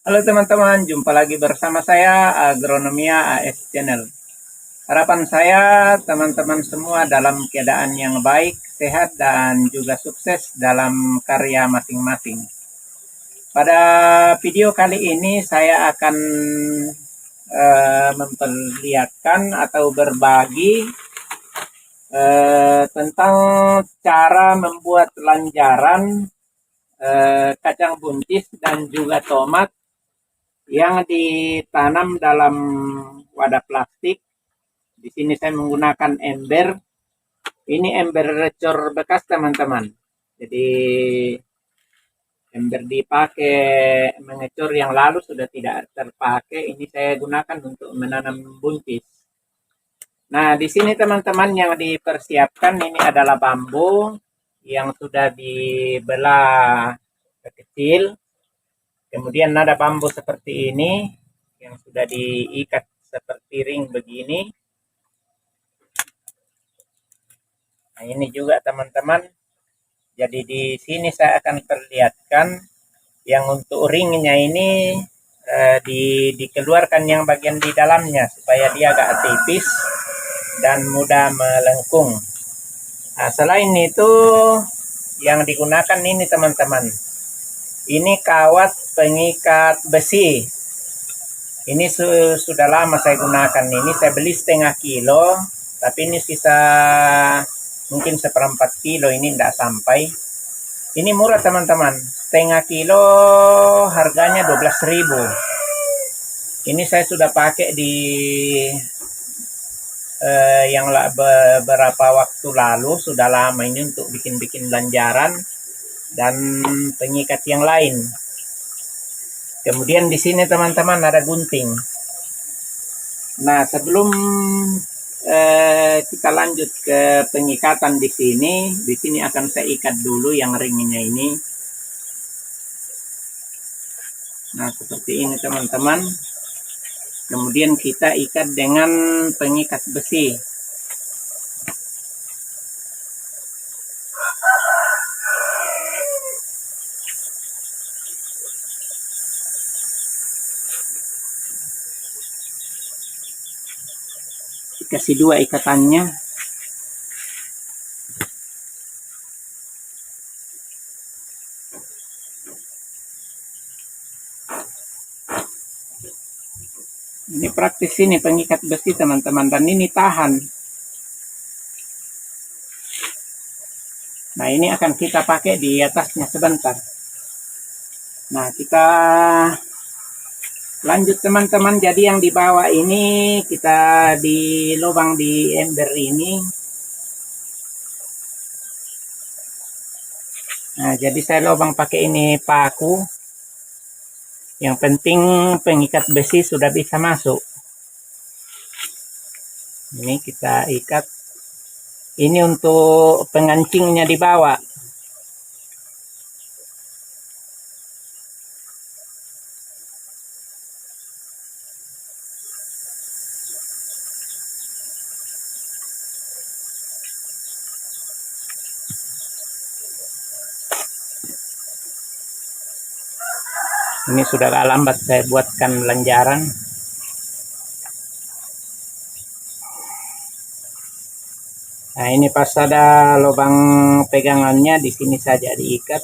Halo teman-teman, jumpa lagi bersama saya Agronomia AS Channel. Harapan saya teman-teman semua dalam keadaan yang baik, sehat, dan juga sukses dalam karya masing-masing. Pada video kali ini saya akan memperlihatkan atau berbagi tentang cara membuat lanjaran kacang buncis dan juga tomat yang ditanam dalam wadah plastik. Di sini saya menggunakan ember. Ini ember recor bekas teman-teman. Jadi ember dipakai mengecor yang lalu sudah tidak terpakai. Ini saya gunakan untuk menanam buncis. Nah, di sini teman-teman yang dipersiapkan ini adalah bambu yang sudah dibelah kecil. Kemudian ada bambu seperti ini yang sudah diikat seperti ring begini. Nah, ini juga teman-teman. Jadi di sini saya akan perlihatkan yang untuk ringnya ini dikeluarkan yang bagian di dalamnya supaya dia agak tipis dan mudah melengkung. Nah, selain itu yang digunakan ini teman-teman. Ini kawat pengikat besi. Ini sudah lama saya gunakan. Ini saya beli setengah kilo, tapi ini sisa mungkin seperempat kilo, ini tidak sampai. Ini murah teman-teman, setengah kilo harganya 12.000. Ini saya sudah pakai di yang beberapa waktu lalu, sudah lama ini untuk bikin-bikin lanjaran dan pengikat yang lain. Kemudian di sini teman-teman ada gunting. Nah, sebelum kita lanjut ke pengikatan di sini akan saya ikat dulu yang ringnya ini. Nah, seperti ini teman-teman. Kemudian kita ikat dengan pengikat besi. Dikasih dua ikatannya. Ini praktis ini pengikat besi teman-teman, dan ini tahan. Nah, ini akan kita pakai di atasnya sebentar. Nah, kita lanjut teman-teman. Jadi yang di bawah ini kita di lubang di ember ini. Nah, jadi saya lubang pakai ini paku. Yang penting pengikat besi sudah bisa masuk. Ini kita ikat. Ini untuk pengancingnya di bawah. Ini sudah agak lambat saya buatkan lanjaran. Nah, ini pas ada lubang pegangannya di sini saja diikat.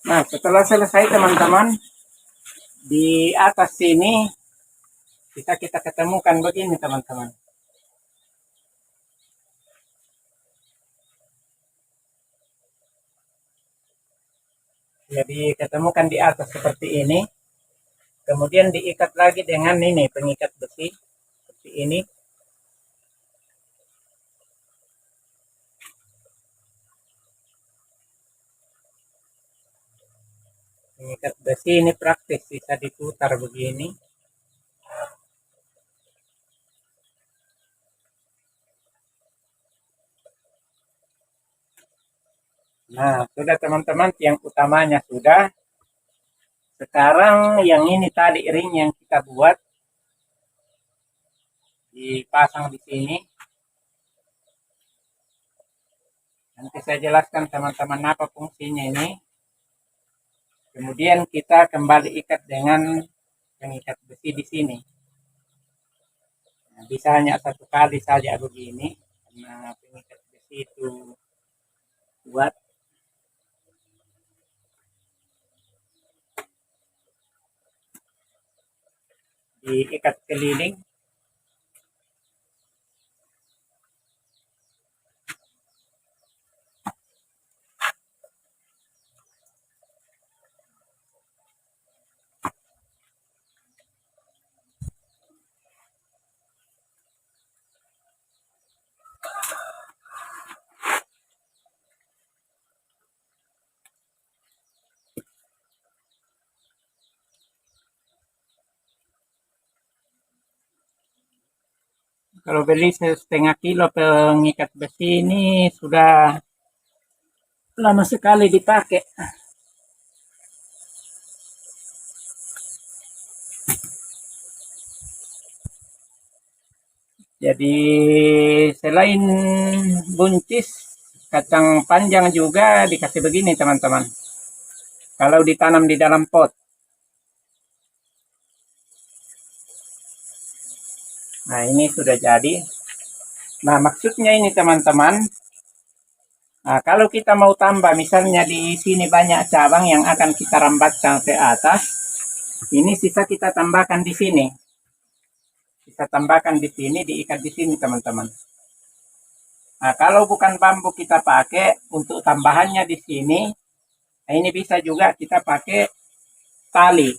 Nah, setelah selesai teman-teman, di atas sini bisa kita ketemukan begini teman-teman. Jadi ketemukan di atas seperti ini. Kemudian diikat lagi dengan ini pengikat besi seperti ini. Pengikat besi ini praktis, bisa diputar begini. Nah, sudah teman-teman, yang utamanya sudah. Sekarang yang ini tadi ring yang kita buat dipasang di sini. Nanti saya jelaskan teman-teman apa fungsinya ini. Kemudian kita kembali ikat dengan pengikat besi di sini. Nah, bisa hanya satu kali saja begini, karena pengikat besi itu kuat. Diikat keliling. Kalau beli 1,5 kilo pengikat besi ini sudah lama sekali dipakai. Jadi selain buncis, kacang panjang juga dikasih begini teman-teman. Kalau ditanam di dalam pot. Nah, ini sudah jadi. Nah, maksudnya ini teman-teman, nah, kalau kita mau tambah, misalnya di sini banyak cabang yang akan kita rambatkan ke atas, ini sisa kita tambahkan di sini. Kita tambahkan di sini, diikat di sini teman-teman. Nah, kalau bukan bambu kita pakai untuk tambahannya di sini, nah ini bisa juga kita pakai tali.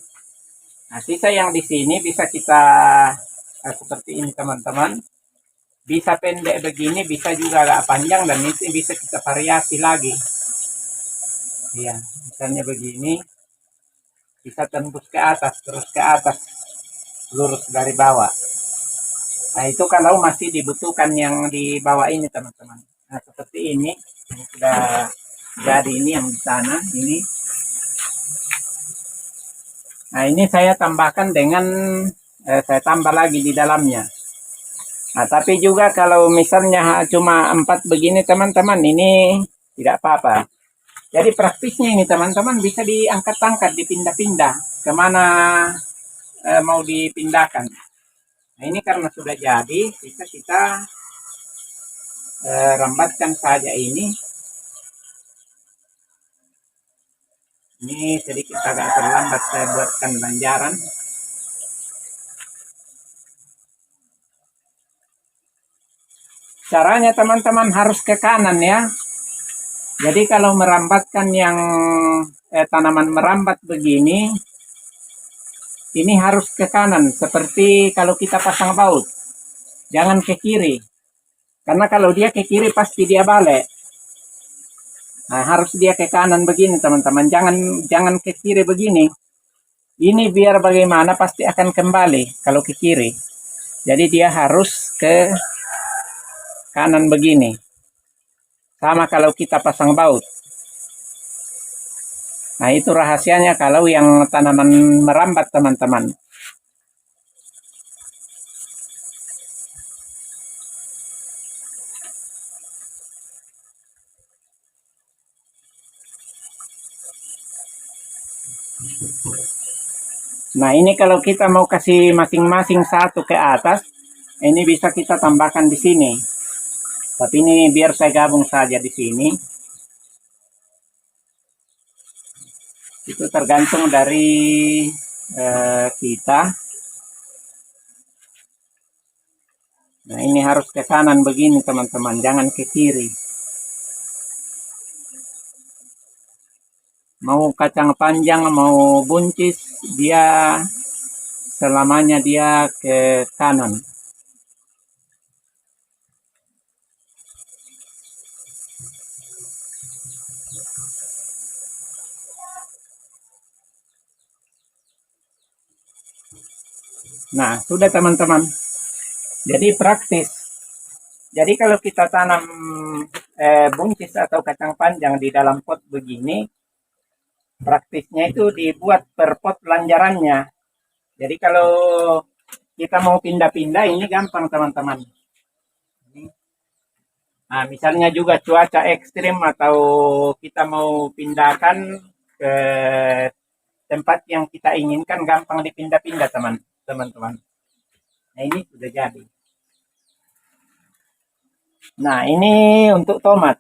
Nah, sisa yang di sini bisa kita seperti ini teman-teman. Bisa pendek begini, bisa juga agak panjang, dan ini bisa kita variasi lagi. Iya, misalnya begini, bisa tembus ke atas, terus ke atas, lurus dari bawah. Nah, itu kalau masih dibutuhkan yang di bawah ini teman-teman. Nah, seperti ini sudah jadi, ini yang di sana ini. Nah, ini saya tambahkan dengan saya tambah lagi di dalamnya. Nah, tapi juga kalau misalnya cuma 4 begini teman-teman, ini tidak apa-apa. Jadi praktisnya ini teman-teman bisa diangkat-angkat, dipindah-pindah kemana mau dipindahkan. Nah, ini karena sudah jadi, bisa kita rambatkan saja ini. Ini sedikit agak terlambat saya buatkan banjaran. Caranya teman-teman harus ke kanan ya. Jadi kalau merambatkan yang tanaman merambat begini, ini harus ke kanan. Seperti kalau kita pasang baut. Jangan ke kiri. Karena kalau dia ke kiri pasti dia balik. Nah, harus dia ke kanan begini teman-teman. Jangan ke kiri begini. Ini biar bagaimana pasti akan kembali kalau ke kiri. Jadi dia harus ke kanan begini. Sama kalau kita pasang baut. Nah, itu rahasianya kalau yang tanaman merambat teman-teman. Nah, ini kalau kita mau kasih masing-masing satu ke atas, ini bisa kita tambahkan di sini. Tapi ini biar saya gabung saja di sini. Itu tergantung dari kita. Nah, ini harus ke kanan begini teman-teman, jangan ke kiri. Mau kacang panjang, mau buncis, dia selamanya dia ke kanan. Nah, sudah teman-teman. Jadi praktis. Jadi kalau kita tanam buncis atau kacang panjang di dalam pot begini, praktisnya itu dibuat per pot lanjarannya. Jadi kalau kita mau pindah-pindah ini gampang teman-teman. Nah, misalnya juga cuaca ekstrim atau kita mau pindahkan ke tempat yang kita inginkan, gampang dipindah-pindah teman-teman. Nah, ini sudah jadi. Nah, ini untuk tomat.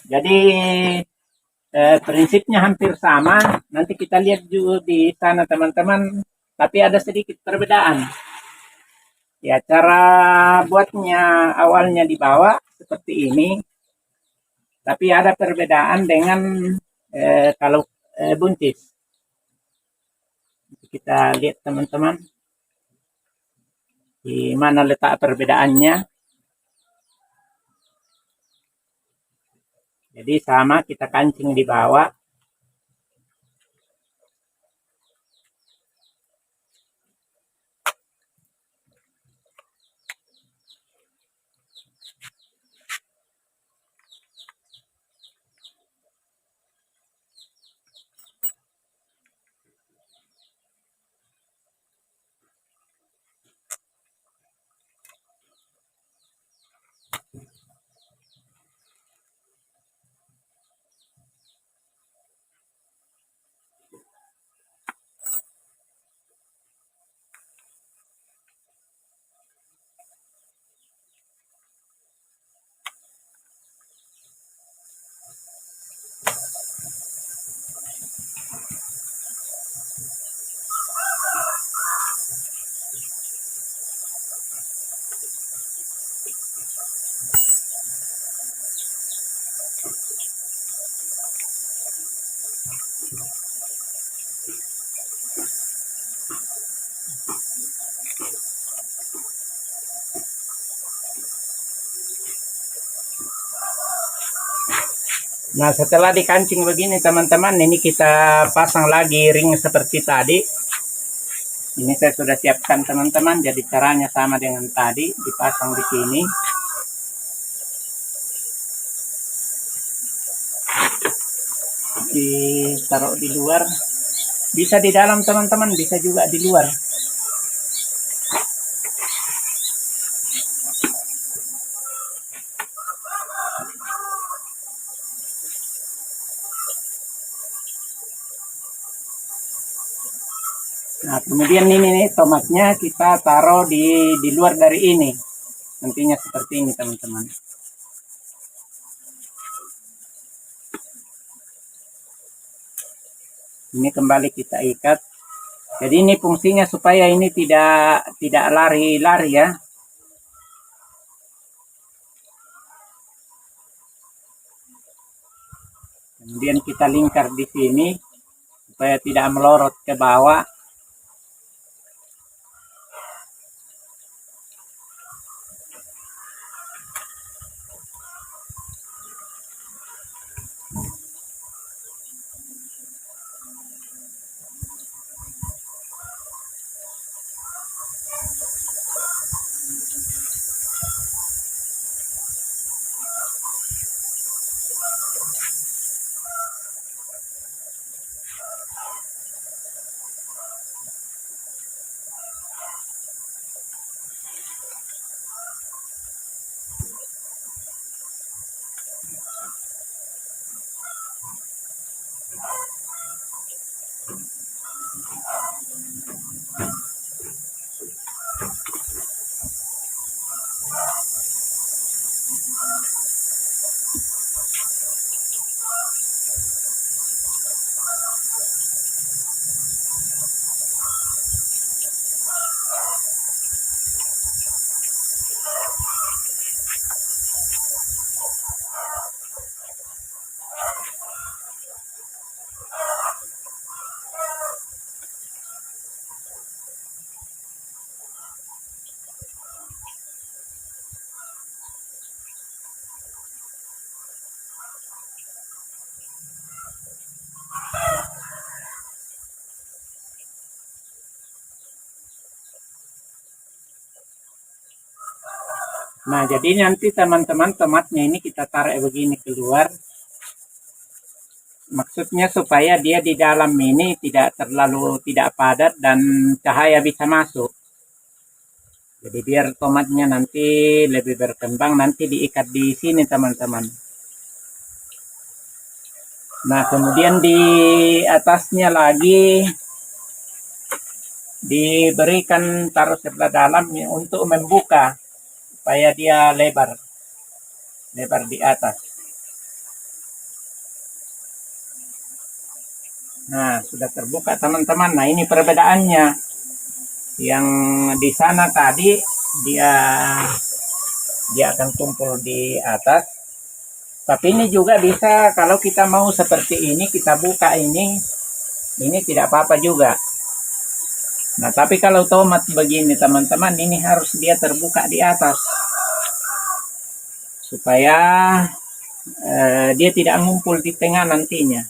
Jadi prinsipnya hampir sama. Nanti kita lihat juga di sana teman-teman. Tapi ada sedikit perbedaan. Ya, cara buatnya awalnya di bawah seperti ini. Tapi ada perbedaan dengan kalau buncis. Kita lihat teman-teman. Di mana letak perbedaannya. Jadi sama kita kancing di bawah. Nah, setelah dikancing begini teman-teman, ini kita pasang lagi ring seperti tadi. Ini saya sudah siapkan teman-teman, jadi caranya sama dengan tadi, dipasang di sini. Ditaruh di luar. Bisa di dalam teman-teman, bisa juga di luar. Nah, kemudian ini nih tomatnya kita taruh di luar dari ini. Nantinya seperti ini teman-teman. Ini kembali kita ikat. Jadi ini fungsinya supaya ini tidak lari-lari ya. Kemudian kita lingkar di sini supaya tidak melorot ke bawah. Nah, jadi nanti teman-teman tomatnya ini kita taruh begini keluar. Maksudnya supaya dia di dalam ini tidak padat dan cahaya bisa masuk. Jadi biar tomatnya nanti lebih berkembang, nanti diikat di sini teman-teman. Nah, kemudian di atasnya lagi diberikan taruh sebelah dalam untuk membuka supaya dia lebar di atas. Nah, sudah terbuka teman-teman. Nah, ini perbedaannya. Yang di sana tadi dia akan kumpul di atas. Tapi ini juga bisa kalau kita mau seperti ini, kita buka ini tidak apa-apa juga. Nah, tapi kalau tomat begini teman-teman, ini harus dia terbuka di atas. Supaya dia tidak ngumpul di tengah nantinya.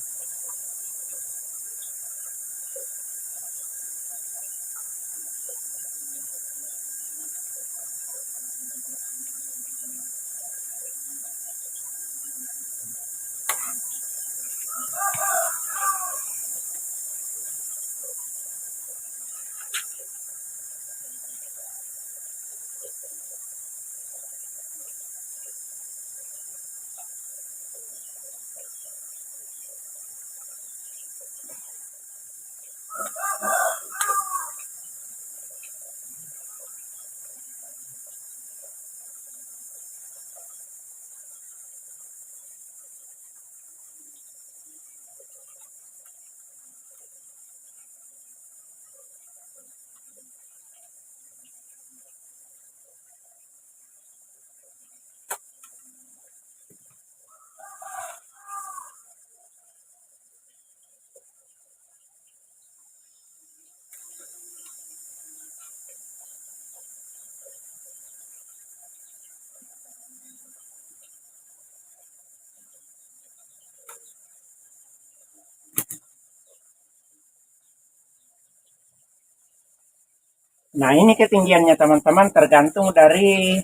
Nah, ini ketinggiannya teman-teman tergantung dari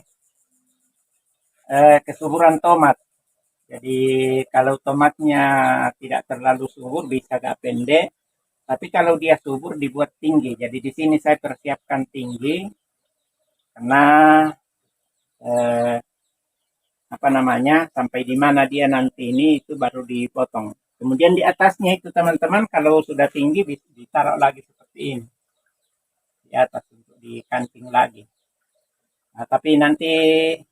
kesuburan tomat. Jadi kalau tomatnya tidak terlalu subur bisa agak pendek, tapi kalau dia subur dibuat tinggi. Jadi di sini saya persiapkan tinggi karena eh, sampai di mana dia nanti ini itu baru dipotong. Kemudian di atasnya itu teman-teman kalau sudah tinggi ditaruh lagi seperti ini di atas untuk dikancing lagi. Nah, tapi nanti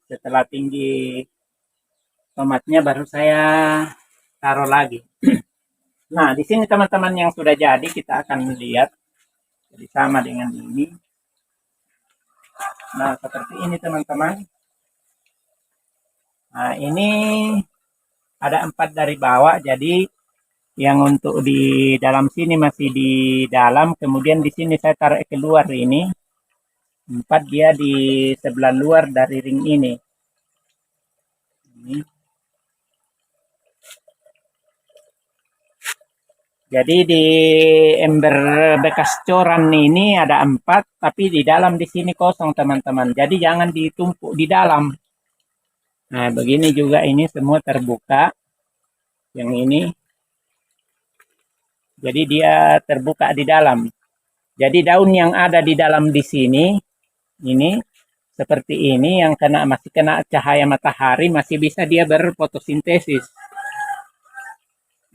setelah tinggi tomatnya baru saya taruh lagi. Nah, di sini teman-teman yang sudah jadi kita akan lihat. Jadi sama dengan ini. Nah, seperti ini teman-teman. Nah, ini ada 4 dari bawah. Jadi yang untuk di dalam sini masih di dalam. Kemudian di sini saya taruh keluar ini. 4 dia di sebelah luar dari ring ini. Ini. Jadi di ember bekas coran ini ada 4, tapi di dalam di sini kosong teman-teman. Jadi jangan ditumpuk di dalam. Nah, begini juga ini semua terbuka. Yang ini. Jadi dia terbuka di dalam. Jadi daun yang ada di dalam di sini, ini seperti ini yang masih kena cahaya matahari, masih bisa dia berfotosintesis.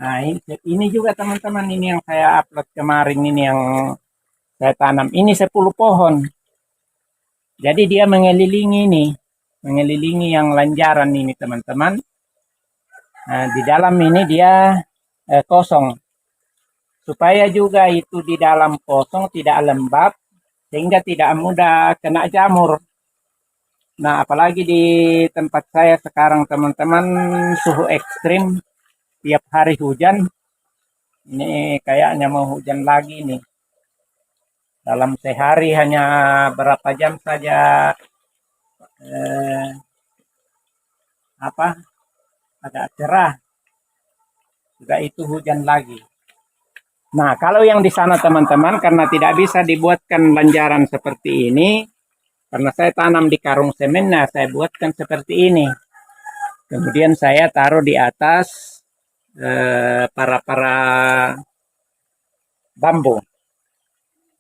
Nah, ini juga teman-teman, ini yang saya upload kemarin, ini yang saya tanam. Ini 10 pohon. Jadi dia mengelilingi yang lanjaran ini teman-teman. Nah, di dalam ini dia kosong. Supaya juga itu di dalam kosong, tidak lembab, sehingga tidak mudah kena jamur. Nah, apalagi di tempat saya sekarang teman-teman, suhu ekstrim, tiap hari hujan. Ini kayaknya mau hujan lagi nih. Dalam sehari hanya berapa jam saja agak cerah. Juga itu hujan lagi. Nah, kalau yang di sana teman-teman, karena tidak bisa dibuatkan lanjaran seperti ini, Karena saya tanam di karung semen, nah saya buatkan seperti ini. Kemudian saya taruh di atas para bambu.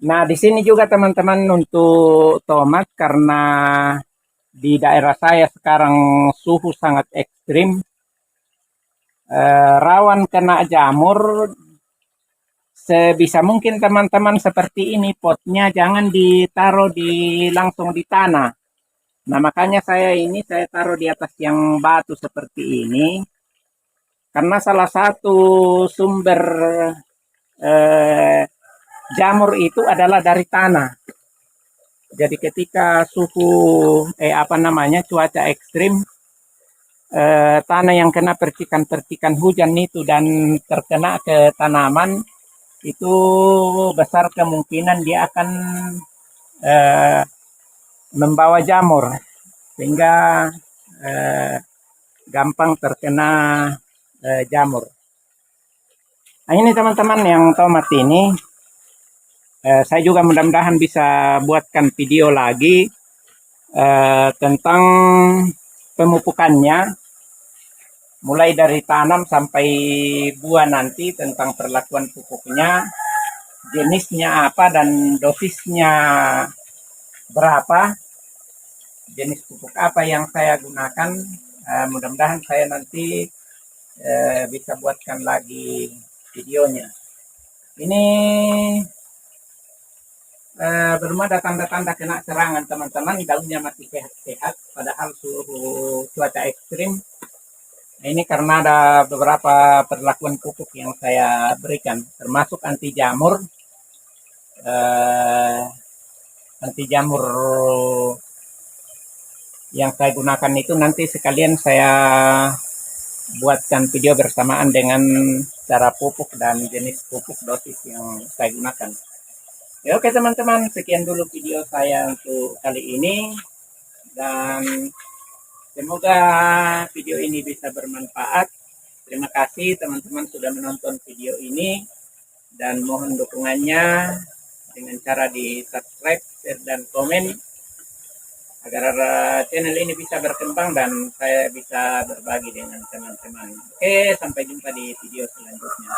Nah, di sini juga teman-teman untuk tomat, karena di daerah saya sekarang suhu sangat ekstrim, rawan kena jamur. Sebisa mungkin teman-teman seperti ini, potnya jangan ditaruh langsung di tanah. Nah, makanya saya taruh di atas yang batu seperti ini, karena salah satu sumber eh, jamur itu adalah dari tanah. Jadi ketika cuaca ekstrim, tanah yang kena percikan-percikan hujan itu dan terkena ke tanaman, itu besar kemungkinan dia akan eh, membawa jamur, sehingga eh, gampang terkena jamur. Nah, ini teman-teman yang tomat ini, saya juga mudah-mudahan bisa buatkan video lagi tentang pemupukannya, mulai dari tanam sampai buah nanti, tentang perlakuan pupuknya, jenisnya apa dan dosisnya berapa, jenis pupuk apa yang saya gunakan. Mudah-mudahan saya nanti bisa buatkan lagi videonya. Ini belum ada tanda-tanda kena serangan teman-teman, daunnya masih sehat-sehat padahal suhu cuaca ekstrim. Nah, ini karena ada beberapa perlakuan pupuk yang saya berikan, termasuk anti jamur. Anti jamur yang saya gunakan itu nanti sekalian saya buatkan video bersamaan dengan cara pupuk dan jenis pupuk, dosis yang saya gunakan. Ya, oke teman-teman, sekian dulu video saya untuk kali ini, dan semoga video ini bisa bermanfaat. Terima kasih teman-teman sudah menonton video ini, dan mohon dukungannya dengan cara di subscribe, share, dan komen, agar channel ini bisa berkembang dan saya bisa berbagi dengan teman-teman. Oke, sampai jumpa di video selanjutnya.